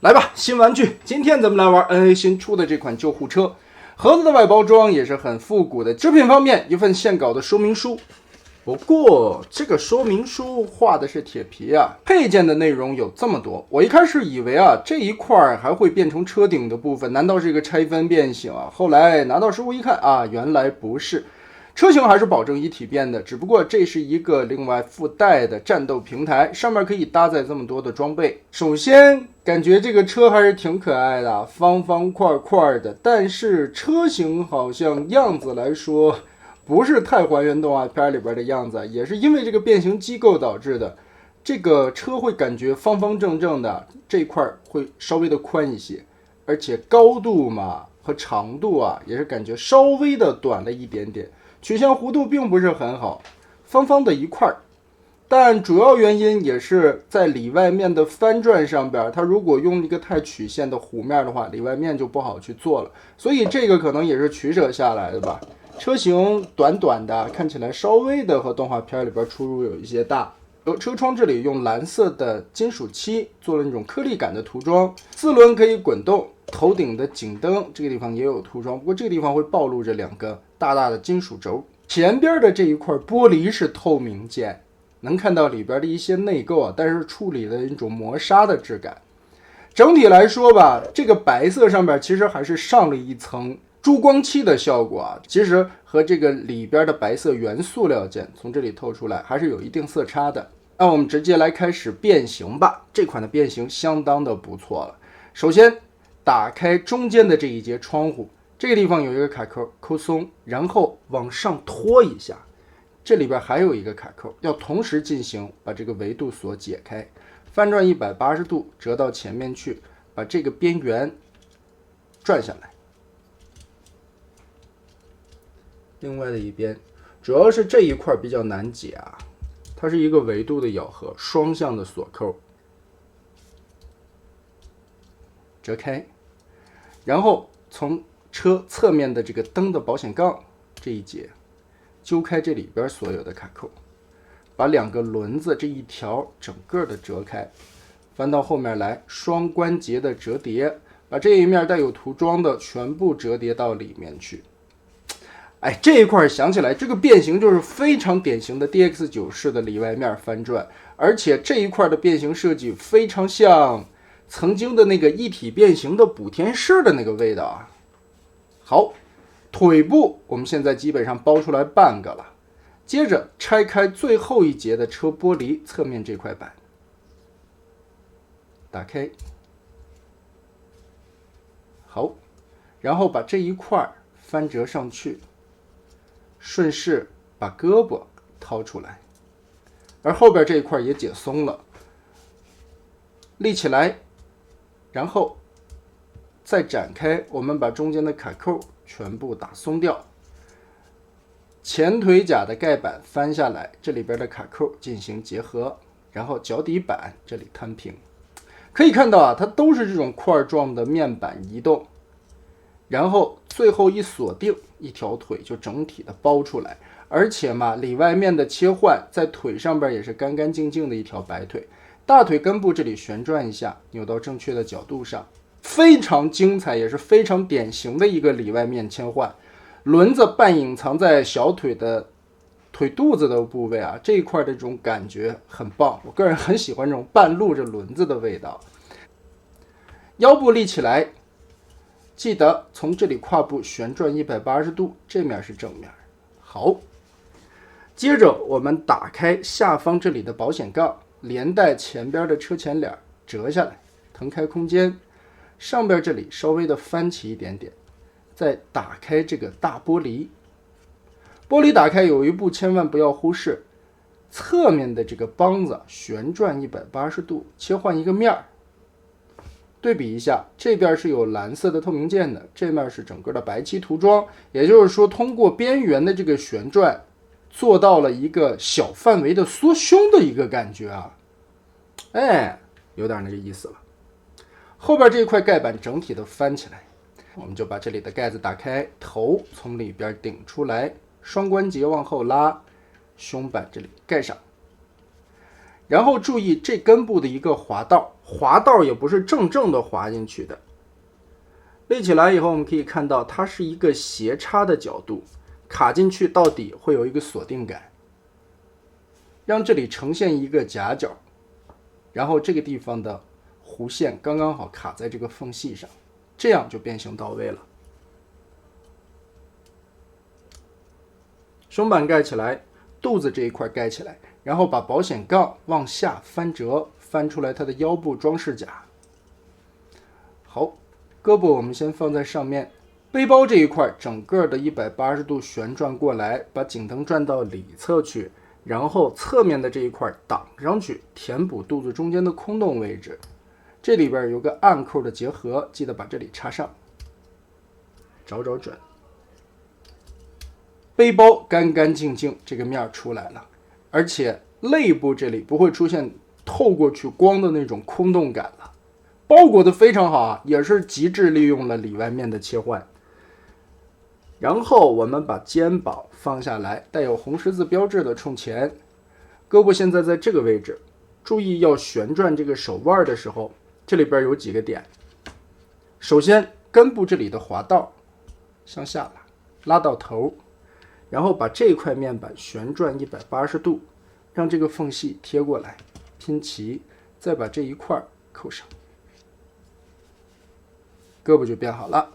来吧，新玩具！今天咱们来玩 NA 新出的这款救护车。盒子的外包装也是很复古的。制品方面，一份线稿的说明书。不过这个说明书画的是铁皮啊，配件的内容有这么多。我一开始以为啊，这一块还会变成车顶的部分，难道是一个拆分变形啊？后来拿到实物一看啊，原来不是。车型还是保证一体变的，只不过这是一个另外附带的战斗平台，上面可以搭载这么多的装备。首先感觉这个车还是挺可爱的，方方块块的，但是车型好像样子来说不是太还原动画片里边的样子，也是因为这个变形机构导致的。这个车会感觉方方正正的，这一块会稍微的宽一些，而且高度嘛和长度啊也是感觉稍微的短了一点点。曲线弧度并不是很好，方方的一块，但主要原因也是在里外面的翻转上边，它如果用一个太曲线的弧面的话，里外面就不好去做了，所以这个可能也是取舍下来的吧。车型短短的，看起来稍微的和动画片里边出入有一些大。车窗这里用蓝色的金属漆做了那种颗粒感的涂装，四轮可以滚动，头顶的颈灯这个地方也有涂装，不过这个地方会暴露着两个大大的金属轴。前边的这一块玻璃是透明件，能看到里边的一些内构啊，但是处理了一种磨砂的质感。整体来说吧，这个白色上面其实还是上了一层珠光漆的效果啊，其实和这个里边的白色原塑料件从这里透出来还是有一定色差的。那我们直接来开始变形吧，这款的变形相当的不错了。首先打开中间的这一节窗户，这个地方有一个卡扣，扣松，然后往上拖一下，这里边还有一个卡扣，要同时进行，把这个维度锁解开，翻转180度折到前面去，把这个边缘转下来。另外的一边，主要是这一块比较难解啊，它是一个维度的咬合，双向的锁扣，折开，然后从车侧面的这个灯的保险杠这一节揪开这里边所有的卡扣，把两个轮子这一条整个的折开，翻到后面来，双关节的折叠，把这一面带有涂装的全部折叠到里面去。哎，这一块想起来，这个变形就是非常典型的 DX9 式的里外面翻转，而且这一块的变形设计非常像曾经的那个一体变形的补天士的那个味道啊。好，腿部我们现在基本上包出来半个了，接着拆开最后一节的车玻璃侧面这块板，打开，好，然后把这一块翻折上去，顺势把胳膊掏出来，而后边这一块也解松了，立起来，然后再展开，我们把中间的卡扣全部打松掉，前腿甲的盖板翻下来，这里边的卡扣进行结合，然后脚底板这里摊平。可以看到啊，它都是这种块状的面板移动，然后最后一锁定，一条腿就整体的包出来，而且嘛，里外面的切换在腿上边也是干干净净的一条白腿，大腿根部这里旋转一下，扭到正确的角度上，非常精彩，也是非常典型的一个里外面切换。轮子半隐藏在小腿的腿肚子的部位啊，这一块的这种感觉很棒，我个人很喜欢这种半露着轮子的味道。腰部立起来，记得从这里胯部旋转180度，这面是正面。好，接着我们打开下方这里的保险杠，连带前边的车前脸折下来，腾开空间，上边这里稍微的翻起一点点，再打开这个大玻璃。玻璃打开有一步千万不要忽视，侧面的这个帮子旋转180度，切换一个面儿。对比一下，这边是有蓝色的透明件的，这面是整个的白漆涂装，也就是说通过边缘的这个旋转做到了一个小范围的缩胸的一个感觉啊，哎，有点那个意思了。后边这一块盖板整体的翻起来，我们就把这里的盖子打开，头从里边顶出来，双关节往后拉，胸板这里盖上，然后注意这根部的一个滑道，滑道也不是正的滑进去的。立起来以后，我们可以看到它是一个斜插的角度，卡进去到底会有一个锁定感，让这里呈现一个夹角，然后这个地方的弧线刚刚好卡在这个缝隙上，这样就变形到位了。胸板盖起来，肚子这一块盖起来，然后把保险杠往下翻折，翻出来它的腰部装饰甲。好，胳膊我们先放在上面，背包这一块整个的180度旋转过来，把颈灯转到里侧去，然后侧面的这一块挡上去，填补肚子中间的空洞位置。这里边有个暗扣的结合，记得把这里插上，找准。背包干干净净，这个面出来了，而且肋部这里不会出现透过去光的那种空洞感了，包裹的非常好啊，也是极致利用了里外面的切换。然后我们把肩膀放下来，带有红十字标志的冲前，胳膊现在在这个位置，注意要旋转这个手腕的时候，这里边有几个点。首先根部这里的滑道向下拉到头，然后把这块面板旋转180度，让这个缝隙贴过来，拼齐，再把这一块扣上，胳膊就变好了。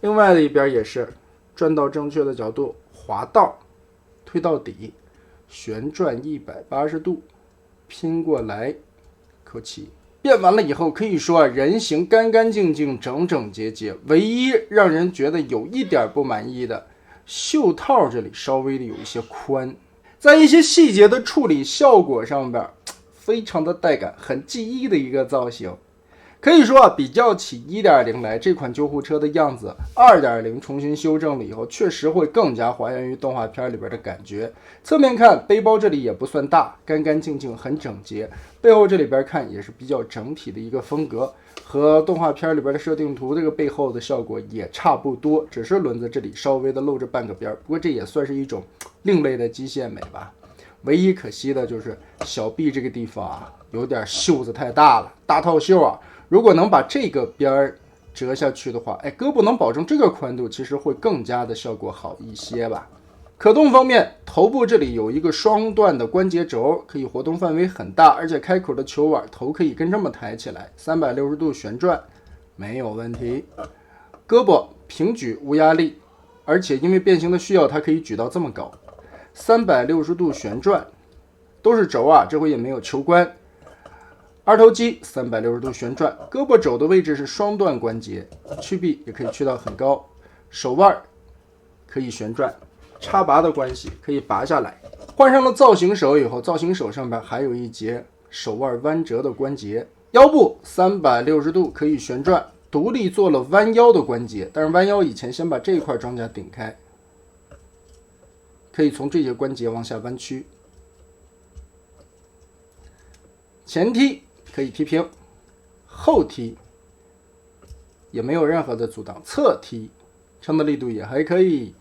另外的一边也是转到正确的角度，滑道推到底，旋转180度，拼过来，扣齐。变完了以后，可以说人形干干净净，整整洁洁。唯一让人觉得有一点不满意的，袖套这里稍微的有一些宽，在一些细节的处理效果上边，非常的带感，很记忆的一个造型。可以说比较起 1.0 来，这款救护车的样子 2.0 重新修正了以后，确实会更加还原于动画片里边的感觉。侧面看，背包这里也不算大，干干净净，很整洁。背后这里边看也是比较整体的一个风格，和动画片里边的设定图这个背后的效果也差不多，只是轮子这里稍微的露着半个边，不过这也算是一种另类的机械美吧。唯一可惜的就是小臂这个地方啊，有点袖子太大了，大套袖啊。如果能把这个边折下去的话，胳膊能保证这个宽度，其实会更加的效果好一些吧。可动方面，头部这里有一个双段的关节轴，可以活动范围很大，而且开口的球碗头可以跟这么抬起来，360度旋转没有问题。胳膊平举无压力，而且因为变形的需要，它可以举到这么高，360度旋转，都是轴啊，这回也没有球关。二头肌360度旋转，胳膊肘的位置是双段关节，曲臂也可以去到很高，手腕可以旋转，插拔的关系可以拔下来。换上了造型手以后，造型手上边还有一节手腕弯折的关节，腰部360度可以旋转，独立做了弯腰的关节，但是弯腰以前先把这一块装甲顶开，可以从这些关节往下弯曲。前踢可以踢平，后踢也没有任何的阻挡，侧踢撑的力度也还可以。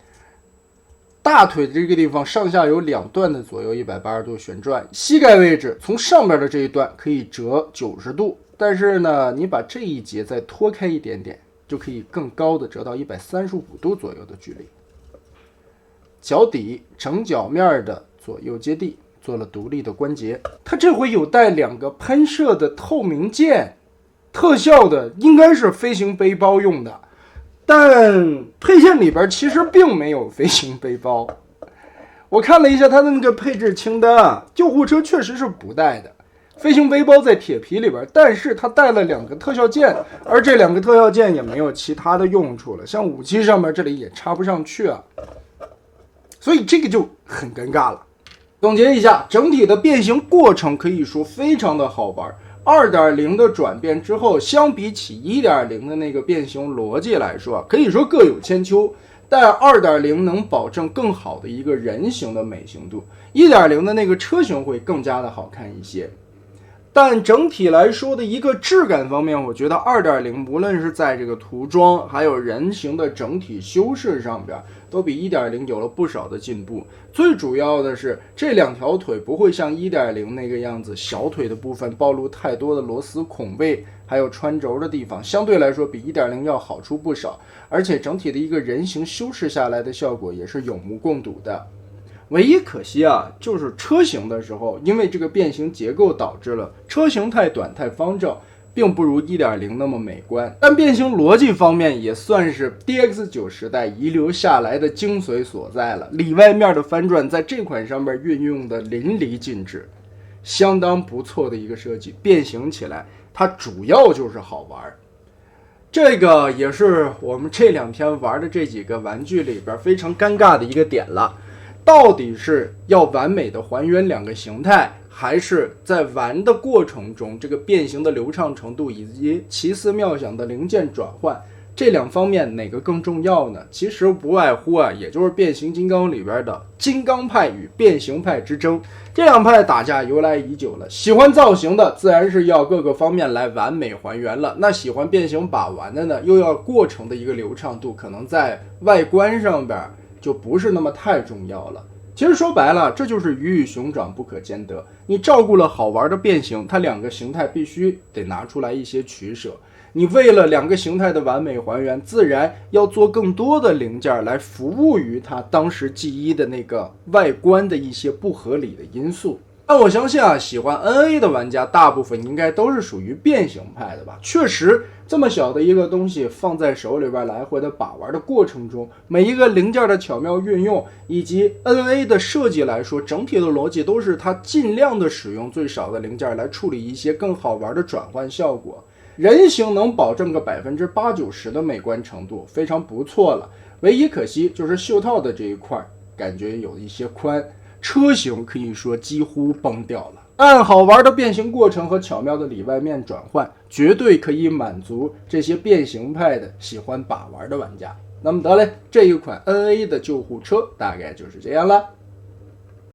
大腿这个地方上下有2段的左右180度旋转，膝盖位置从上边的这一段可以折90度，但是呢，你把这一节再拖开一点点，就可以更高的折到135度左右的距离。脚底整脚面的左右接地做了独立的关节，它这回有带2个喷射的透明键，特效的应该是飞行背包用的，但配件里边其实并没有飞行背包。我看了一下它的那个配置清单，救护车确实是不带的，飞行背包在铁皮里边，但是它带了2个特效键，而这2个特效键也没有其他的用处了，像武器上面这里也插不上去啊，所以这个就很尴尬了。总结一下，整体的变形过程可以说非常的好玩。2.0 的转变之后，相比起 1.0 的那个变形逻辑来说，可以说各有千秋，但 2.0 能保证更好的一个人形的美型度， 1.0 的那个车型会更加的好看一些。但整体来说的一个质感方面，我觉得 2.0 无论是在这个涂装还有人形的整体修饰上边，都比 1.0 有了不少的进步。最主要的是，这两条腿不会像 1.0 那个样子，小腿的部分暴露太多的螺丝孔位，还有穿轴的地方，相对来说比 1.0 要好出不少，而且整体的一个人形修饰下来的效果也是有目共睹的。唯一可惜啊，就是车型的时候，因为这个变形结构导致了车型太短太方正，并不如 1.0 那么美观，但变形逻辑方面也算是 DX9 时代遗留下来的精髓所在了。里外面的翻转在这款上面运用的淋漓尽致，相当不错的一个设计。变形起来它主要就是好玩，这个也是我们这2天玩的这几个玩具里边非常尴尬的一个点了。到底是要完美的还原2个形态，还是在玩的过程中这个变形的流畅程度以及奇思妙想的零件转换，这2方面哪个更重要呢？其实不外乎也就是变形金刚里边的金刚派与变形派之争。这2派打架由来已久了，喜欢造型的自然是要各个方面来完美还原了，那喜欢变形把玩的呢，又要过程的一个流畅度，可能在外观上边就不是那么太重要了。其实说白了，这就是鱼与熊掌不可兼得。你照顾了好玩的变形，它2个形态必须得拿出来一些取舍。你为了2个形态的完美还原，自然要做更多的零件来服务于它当时记忆的那个外观的一些不合理的因素。但我相信喜欢 NA 的玩家大部分应该都是属于变形派的吧。确实这么小的一个东西放在手里边来回的把玩的过程中，每一个零件的巧妙运用以及 NA 的设计来说，整体的逻辑都是它尽量的使用最少的零件来处理一些更好玩的转换效果。人形能保证个80%-90%的美观程度，非常不错了。唯一可惜就是袖套的这一块感觉有一些宽，车型可以说几乎崩掉了。但好玩的变形过程和巧妙的里外面转换，绝对可以满足这些变形派的喜欢把玩的玩家。那么得嘞，这一款 NA 的救护车大概就是这样了。